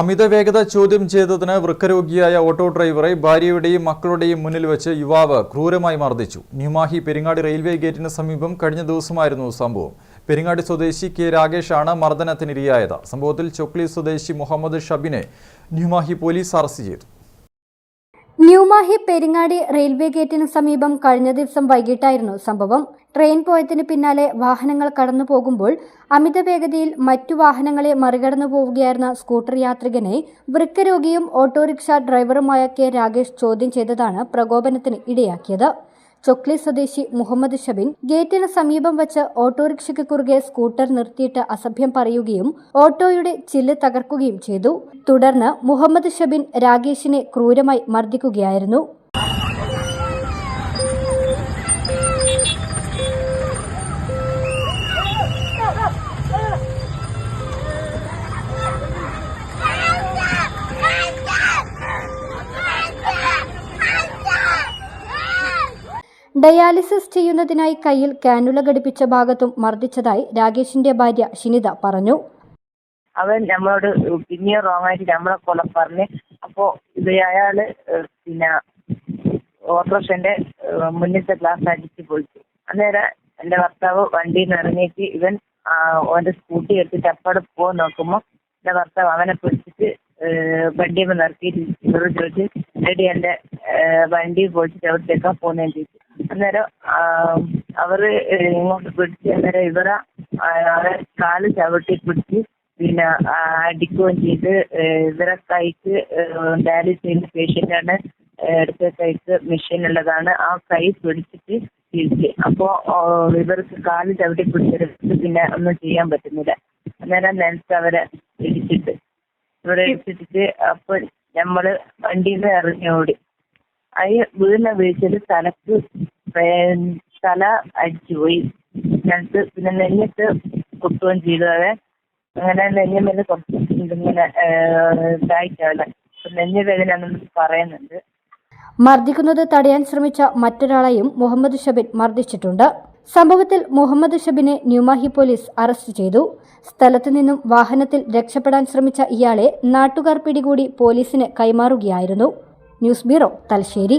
അമിത വേഗത ചോദ്യം ചെയ്തതിന് വൃക്കരോഗിയായ ഓട്ടോ ഡ്രൈവറെ ഭാര്യയുടെയും മക്കളുടെയും മുന്നിൽ വെച്ച് യുവാവ് ക്രൂരമായി മർദ്ദിച്ചു. ന്യൂമാഹി പെരിങ്ങാടി റെയിൽവേ ഗേറ്റിന് സമീപം കഴിഞ്ഞ ദിവസമായിരുന്നു സംഭവം. പെരിങ്ങാടി സ്വദേശി കെ രാഗേഷാണ് മർദ്ദനത്തിനിരയായത്. സംഭവത്തിൽ ചൊക്ലി സ്വദേശി മുഹമ്മദ് ഷബിനെ ന്യൂമാഹി പോലീസ് അറസ്റ്റ് ചെയ്തു. ന്യൂമാഹി പെരിങ്ങാടി റെയിൽവേ ഗേറ്റിന് സമീപം കഴിഞ്ഞ ദിവസം വൈകിട്ടായിരുന്നു സംഭവം. ട്രെയിൻ പോയതിന് പിന്നാലെ വാഹനങ്ങൾ കടന്നു പോകുമ്പോൾ അമിത വേഗതയിൽ മറ്റു വാഹനങ്ങളെ മറികടന്നു പോവുകയായിരുന്ന സ്കൂട്ടർ യാത്രികനെ വൃക്കരോഗിയും ഓട്ടോറിക്ഷ ഡ്രൈവറുമായ കെ രാഗേഷ് ചോദ്യം ചെയ്തതാണ് പ്രകോപനത്തിന് ഇടയാക്കിയത്. ചൊക്ലി സ്വദേശി മുഹമ്മദ് ഷബിൻ ഗേറ്റിന് സമീപം വച്ച് ഓട്ടോറിക്ഷയ്ക്ക് കുറുകെ സ്കൂട്ടർ നിർത്തിയിട്ട് അസഭ്യം പറയുകയും ഓട്ടോയുടെ ചില്ല് തകർക്കുകയും ചെയ്തു. തുടർന്ന് മുഹമ്മദ് ഷബിൻ രാഗേഷിനെ ക്രൂരമായി മർദ്ദിക്കുകയായിരുന്നു. ഡയാലിസിസ് ചെയ്യുന്നതിനായി കയ്യിൽ കാനുല ഘടിപ്പിച്ച ഭാഗത്തും മർദ്ദിച്ചതായി രാഗേഷിന്റെ ഭാര്യ ഷിനിത പറഞ്ഞു. അവൻ നമ്മളോട് പിന്നെ റോങ് ആയിട്ട് നമ്മളെ കൊല പറഞ്ഞ് അപ്പോ ഇത് അയാള് പിന്നെ ഓട്ടോറിക്ഷന്റെ മുന്നത്തെ ഗ്ലാസ് അടിച്ച് പോയിട്ട് അന്നേരം എന്റെ ഭർത്താവ് വണ്ടിയിൽ നിന്ന് ഇറങ്ങിയിട്ട് ഇവൻ ഓന്റെ സ്കൂട്ടി എടുത്തിട്ട് അപ്പാടെ പോകാൻ നോക്കുമ്പോ എന്റെ ഭർത്താവ് അവനെ പിടിച്ചിട്ട് വണ്ടിയിൽ നിർത്തിയിട്ട് ഇവർ ചോദിച്ച് റെഡി എന്റെ വണ്ടി പോയിട്ട് എവിടത്തേക്കാ പോകുന്നതെന്ന് ചോദിച്ചു. അന്നേരം അവര് ഇങ്ങോട്ട് പിടിച്ച് അന്നേരം അവരെ കാല് ചവിട്ടി പിടിച്ച് പിന്നെ അടിക്കുകയും ചെയ്ത് ഇവരെ കൈക്ക് ഡയാലിസിസ് ചെയ്യുന്ന പേഷ്യന്റാണ്, അടുത്ത കൈക്ക് മെഷീൻ ഉള്ളതാണ്. ആ കൈ പിടിച്ചിട്ട് തിരിച്ച് അപ്പോ ഇവർക്ക് കാല് ചവിട്ടി പിടിച്ചെടുത്ത് പിന്നെ ഒന്നും ചെയ്യാൻ പറ്റുന്നില്ല. അന്നേരം നിലത്ത് അവരെ ഇവിടെ ഇടിച്ചിട്ട് അപ്പൊ നമ്മള് വണ്ടിയിൽ നിന്ന് ഇറങ്ങി ഓടി. വീടിനെ വീഴ്ചയിൽ തല അടിച്ചുപോയി. നിലത്ത് പിന്നെ നെഞ്ഞിട്ട് കുത്തുകയും ചെയ്തു. അങ്ങനെ നെഞ്ഞിൽ കുറച്ച് ഇങ്ങനെ ഇതായിട്ടാണ് നെഞ്ഞ് വേദന പറയുന്നുണ്ട്. മർദ്ദിക്കുന്നത് തടയാൻ ശ്രമിച്ച മറ്റൊരാളെയും മുഹമ്മദ് ഷബിൻ മർദ്ദിച്ചിട്ടുണ്ട്. സംഭവത്തിൽ മുഹമ്മദ് ഷബിനെ ന്യൂമാഹി പോലീസ് അറസ്റ്റ് ചെയ്തു. സ്ഥലത്തു നിന്നും വാഹനത്തിൽ രക്ഷപ്പെടാൻ ശ്രമിച്ച ഇയാളെ നാട്ടുകാർ പിടികൂടി പോലീസിന് കൈമാറുകയായിരുന്നു. News bureau, Thalassery.